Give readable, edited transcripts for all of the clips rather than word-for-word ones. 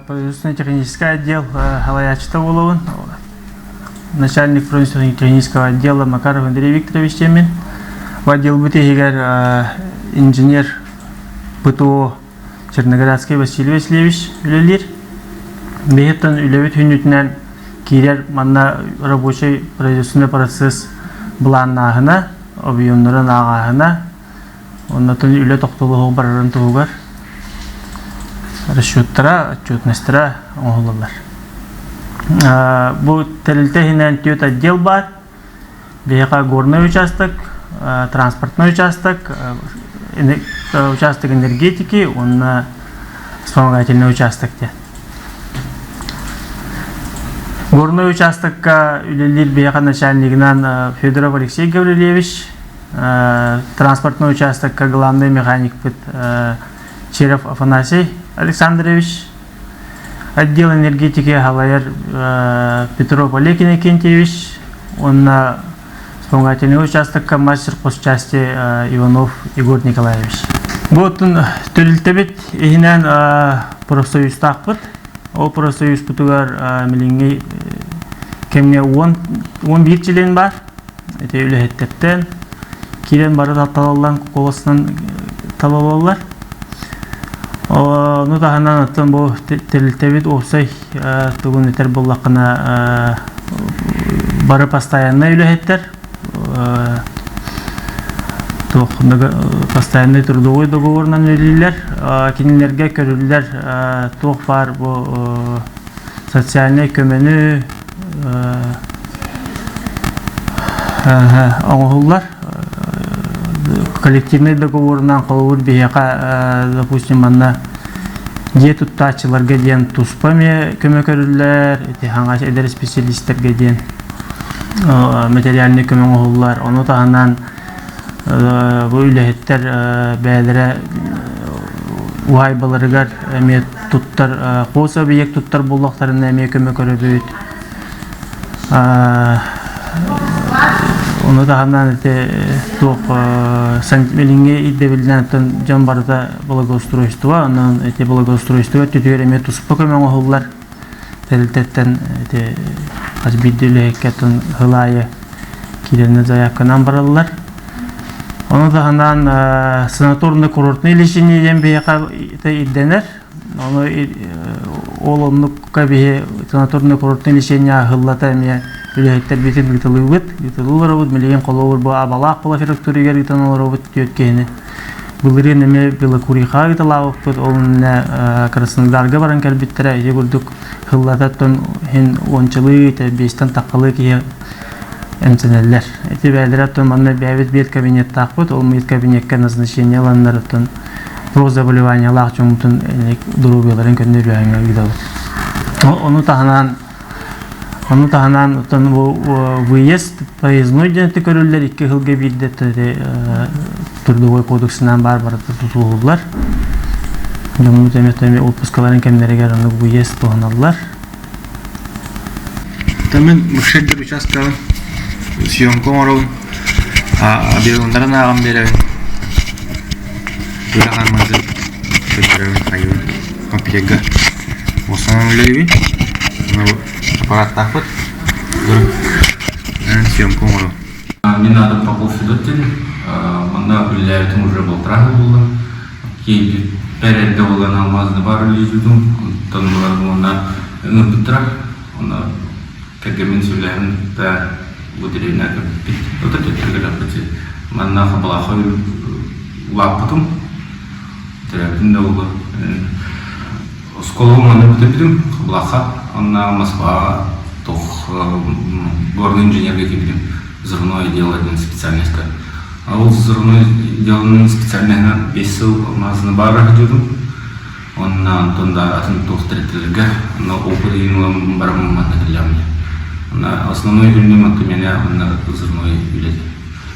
производственно-технический отдел Халаячта Уловын, начальник производственно-технического отдела Макаров Андрей Викторович Темин, в отдел БТИГер инженер ПТО Черноградский Василий Васильевич Үлелер. Бейхеттен үлевет хүннүтінен кейлер манна рабочий производственный процесс бланнағына, объемнырын ағағына, оннатын үле тоқтылығы барарын тұғығар, расчеттара, отчетностьтара оңғылылар. Бұл тәрілтехінен түйет отдел бар, бейқа горный участок, транспортный участок, участок энергетики, онна вспомогательный участок. Горный участокка үлелер бейқа начальнигінен Федоров Алексей Гаврилевич, транспортный участокка главный механик Черев Афанасий Александрович, отдел энергетики Халайер Петров Олег Иннокентьевич, он на вспомогательный участок мастер постчасти Иванов Егор Николаевич. Вот он төлілтебет ехінен профсоюз тақпыт. Ол профсоюз бұтығар милиңгей кемне 11 жилен бар. Әте үліхеттептен келен бары талалан қолысынан талалалар. Оны тағынан аттан бұл төлілтебет опсай тұғын етер болақына бары постоянный үліхеттер. Постоянный трудовой договорынан үлілер, кенелерге көрілер тоқ бар бұл социальный көмені оңғылар. Коллективный договорынан қолуыр бейеқа, допустим, анна де тұттачыларға ден тұспаме көмі көрілер, хаңаш әдер специалисттерге ден материальный көмі оңғылар. Оны тағынан bu ülketler bədərə uaybalarıgar əmiyyə tuttar, qoğsa beyek tuttar bollaqlarının əmiyyə kömək körübüyüd. Onu da hamdan santimelinge iddebildən əttən can barıda благоустройство, ondan благоустройство tütüyor əmiyyə tuspı kömək oğullar. Təliltəttən azbiddilə həkkəttən hılayı kilerine zayakkanan baralılar. Onu da handan санаторно-курортный лечениеден бейқа идденер. Onu олымныққа бейе санаторно-курортный лечение ағыллата әмия үліхеттер бетер бітілі өт. Бітілілер өт, мелеген қолы өт, бұл абалақ бұл ферактуригер үтаналар өт өткені. Бұлырен әме белокуриха үталауып өт, олына қарысындарға баран кәлбеттері әйе көрдік ғыллататтың хен ончылы, бестен таққалы кеге эмценеллер. Эти бәлдераттан манна бәбет бет кабинет тақпыт, ол мет кабинетке назначение ланнараттан про заболевание лақ чоңтын дұрубеларын көндер бәңгер гидалы. Оны тағынан выезд, проездной денеті көрілдер, 2 жылға бейдетті Трудовой кодексынан бар-бараты тұтылғылар. Жомны тәметтәме отпускаларын кәмдерегер выезд тұғыналар. Тамын мұшеттер участкалы съемку орол, биргундаран ағам беревен. Дұраған мазы көтеревен қайуын компьега. Осынан үлейбен. Аппарат тақпыт. Съемку орол. Мен адым Попов Федотин. Мында үләйтім уже был трағы болдым. Кейді бәрәді болған алмазды бар үлейзудым. Онтан бұлар бұлына үңір бұттырақ. Кәгемен сөйләйін да выделение вот это телеграфы манна хабалахой лапотом терапинда было школу мы будем хабалаха она Москва тох горный инженер какие-то взрывное дело один специальность а вот взрывное дело специальное бесил мазна бара идем он на тонда атом тох третьего на опыте барам материалами на основной юридический от меня на взрывной билет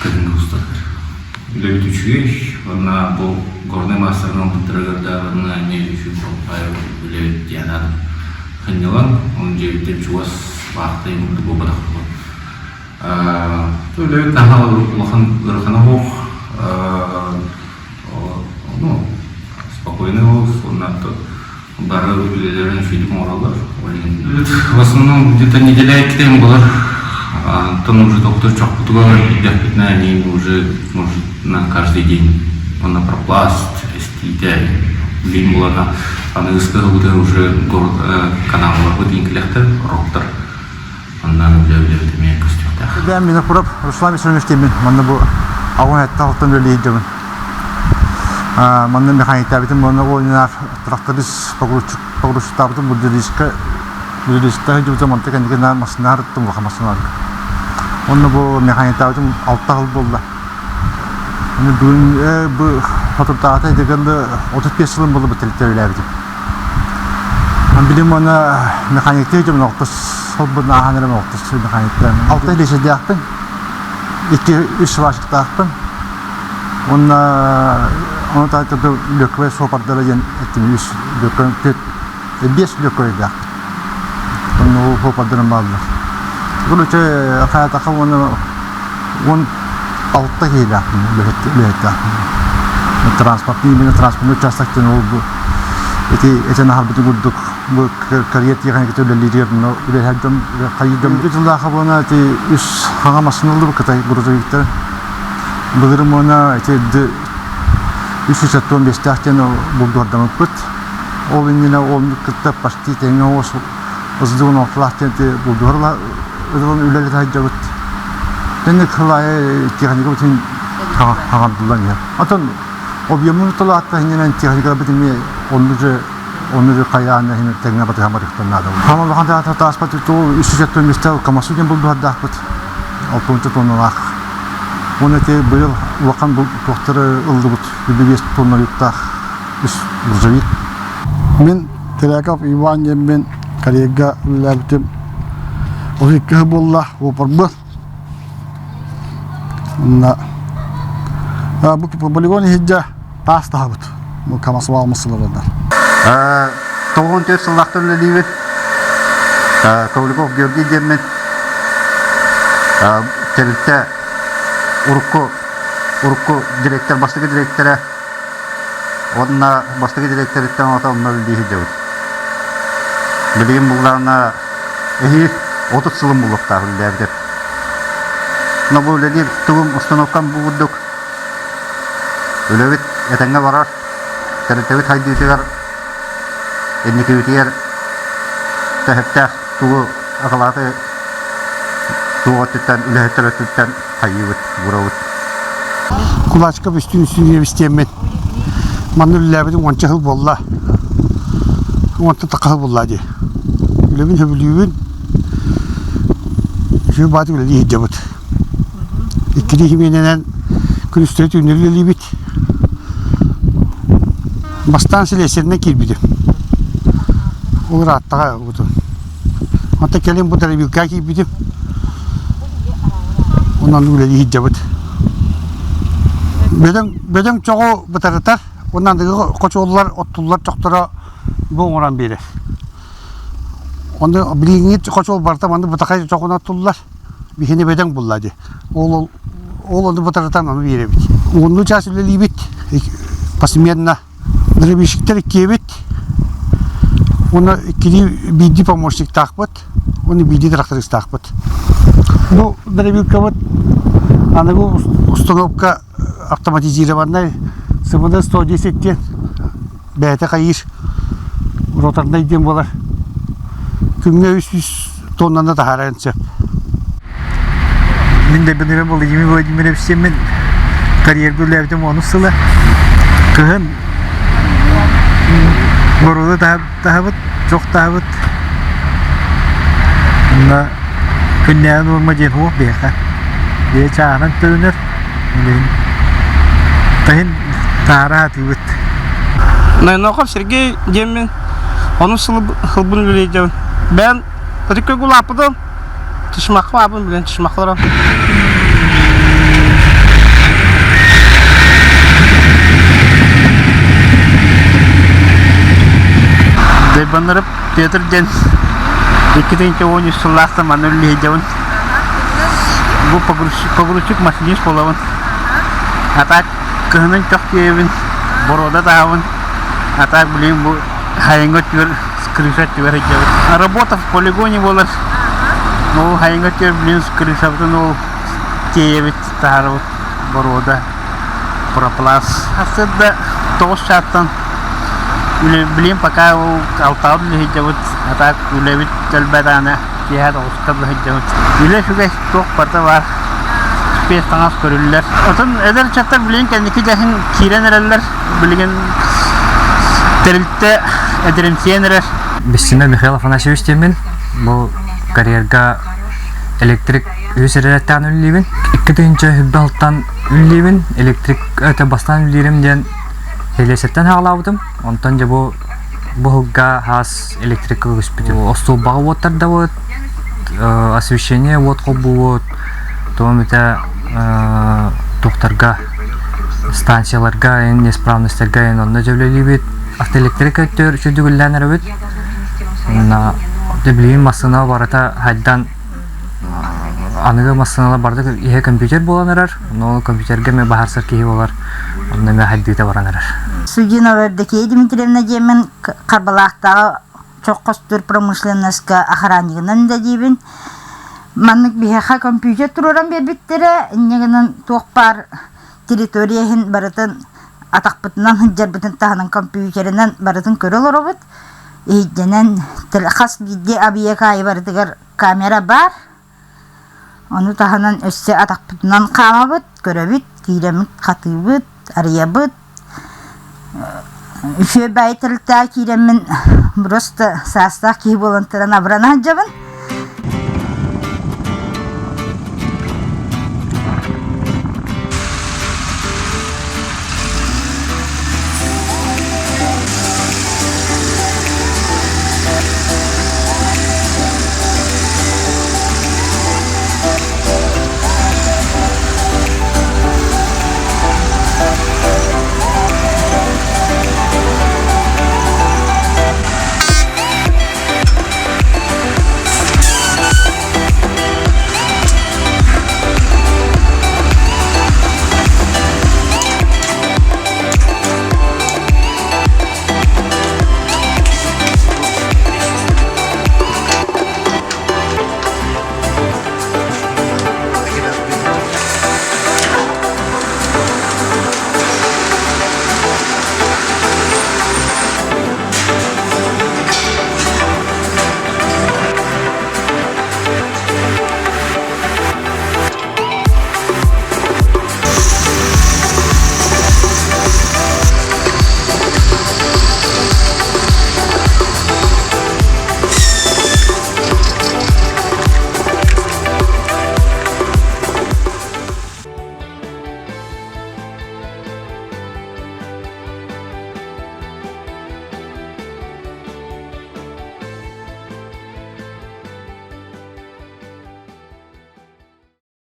каден густар. Левит учуешь, на был горный мастер на бутергарда, на имеющий пропаю левит диана. Ханилан, он девять тем чего свахта ему до бобрах. То левит нахал лохановох, ну спокойный волос, он на то бары үлелерін фильм оралар. В основном где-то неделя кетем болар. Там уже доктор çok бутуга дәпетна, они уже может на каждый день. Он на пропласт, эстите, фильм болана. Аны ысқығы бұды уже каналға бұд инкелектер, роктор. Ondan öyle demeye gösteriyor. Ben beni kurup Ruslan söylemiştim. Bana bu ağın etti altın öyle yedim. Bana mekanikte bitim bana oynar traktörüz paguruşu tabdım bu riskte hiç zaman tekin kendine masına arttım bakamasına. Onu bu mekanikte bitim 6 yıl oldu. Hani bugün bu fotoğrafta edildiğinde 35 yılım oldu bu televizyonda bitim. Bilim ona mekanikte hiç nokta solbun ahanırım noktası mekanikte. 6 yıl yaşadı yaptım. 2-3 başlıkta yaptım. Onu da lökve sopardılar yen ettim 100 lökve 5 lökve yaptım. Onu sopardılar bağlılar. Böylece hayata onu 16 yıl yaptım. Löhette. Transport, transport uçastaktan oldu. Eten harbiden kurduk. Bu kariyer yani ki öyle liderno öyle hem kayıdım. Bütün daha bana üst hangamasın oldu bu kadar buruzuyukta. Bugün ona de 315 tahten bulduğum put. O yine onun kıtta pasti tenge o uzun oflahten bulduğumla uzun öyle hacabut. Ben de kılaya teknik bütün hangamdılar ya. Atan obyemin tulatta yine teknik bütün onu kayağına hem tekne batı hamarıktan nada. Ama bakanda hata aspatı to 315 tahten kamasıgen bulduğu hadda put. Altınca tonlar. Onu te bu yıl vakan bu doktora ıldı but. 25 tonla yukta üst burjavik. Men Telakaf Ivan Yemben Kariga Labtim Ohi Bolla Woparbur. Na bu poligoni hijja pas tahabut. Bu kamaswa masalarında. Toğun tür sılaqtırlı livet. Toğlikov Georgi Yemben Telite Urukku direktör, baştaki direktöre onunla baştaki direktörlükten onunla bildiği hicavut. Bildiğim bunlarına 30 yılım bulup da bildirdir. Bu öyle tuğum ustanovkan bulduk. Öyle bir etenge varar. Teretevit haydiyetiler. Ennikivitiyer. Tehepte tuğu akalatı tuğu tütten, ülehetler tütten hayyivit, vuravut. Kulaçka üstüne istemem. Manul labidin 10 yıl bolla. 10 takıl bolla diye. Lebin hübülüğün şu batı bile hicabut. İkili himenenen külüstürü ünlü libit. Bastan silesine kirbidim. O rahatta budu. Hatta kelim bu tarafa bir kirbidim. Ondan bile hicabut. Beden çoğu bu tarafta. Ondan da koçoğullar, otullar çoktura bu oran biri. Onda bilingi koçoğul barda bana bu takay çoğuna otullar. Bir hene beden bulladı. Oğul onu bu taraftan onu biri bit. Onu çarşıda libit. Pasimiyenna. Drebişikler ikiye bit. Ona ikili bildi pomoşlik takbat. Onu bildi traktörist takbat. Bu drebik kavat. Ana bu uстановка автоматизированная. Sıvıda 110'ten beyte kayır rotarda idem bolar. Kümge 300 tonlarında da harayan çöp. Ben de benim Vladimir Vladimirovич'ten ben kariyer güllerdim onu sıla. Kıhın Boruda daha çok daha Bunda günlerin olmayan hoş beka. Diye çağıran tönür. Tahin Тарат вот. Нахов Сергей Демин, он хылбын үлейден. Ben Рикой Гулапыдым, тышмақы абын білен тышмақларым. Deybanırıp teatrden 2013 yıllarda man үлейден. Bu paguruşuk maşinist olavın. Hatta kıhının çok diyevin, boroda dağın, atak bileyim bu хайнгот төр скриншот төр хеджавит. Работа в полигоне болар. Ну хайнгот төр блин скриншот ну теевит тарот борода проплас. Асыда тош чаттан. Блин пока алтау хеджавит атак улевит телбедана кияд остап хеджавит. Биле шугай тох парта бар. Спес таңас көрүлләр. Отын эдер чаттар билен кендики жахын киренерелер, билген терилте эдеремсиенерер. Бессиме Михаил Афанасьевич темен, бұл карьерга электрик үсереттен үллейбін. 2-нче хүббалтан үллейбін, электрик өте бастан үллейрім ден елесеттен хағалаудым. Онтан же бұлға хас электрик өспетім. Остол бағы оттарда от, освещение от қол от, тоғымыта тоқтарға, станцияларға, неисправностьларға онда жөвлелейбет. Автоэлектрик өттер үшүдүгүлләнер өт. Білейін масына барата хайдан аныгы масыналар барды ihe компьютер боланырар. Но компьютерге ме бахарсар кейі болар. Онда ме хайдыйта баранырар. Судиновердеки Дмитриевна демен Карбалақтағы чоққостыр промышленностька охраннигынан да дейбін. Маннык бихеха компьютер туруран бербиттері, негінің тоқпар территорияхин барытын атақпытынан хынжарбытын тағының компьютерінен барытын көріл оробыт. Ейденен қас гидде абияка айбардығар камера бар. Оны тағынан өссе атақпытынан қамабыт, көрөбіт, кейреміт, қатыбыт, арыябыт. Үші бәйтірілті кейремін просто састақ кей болантыран абырана жабын.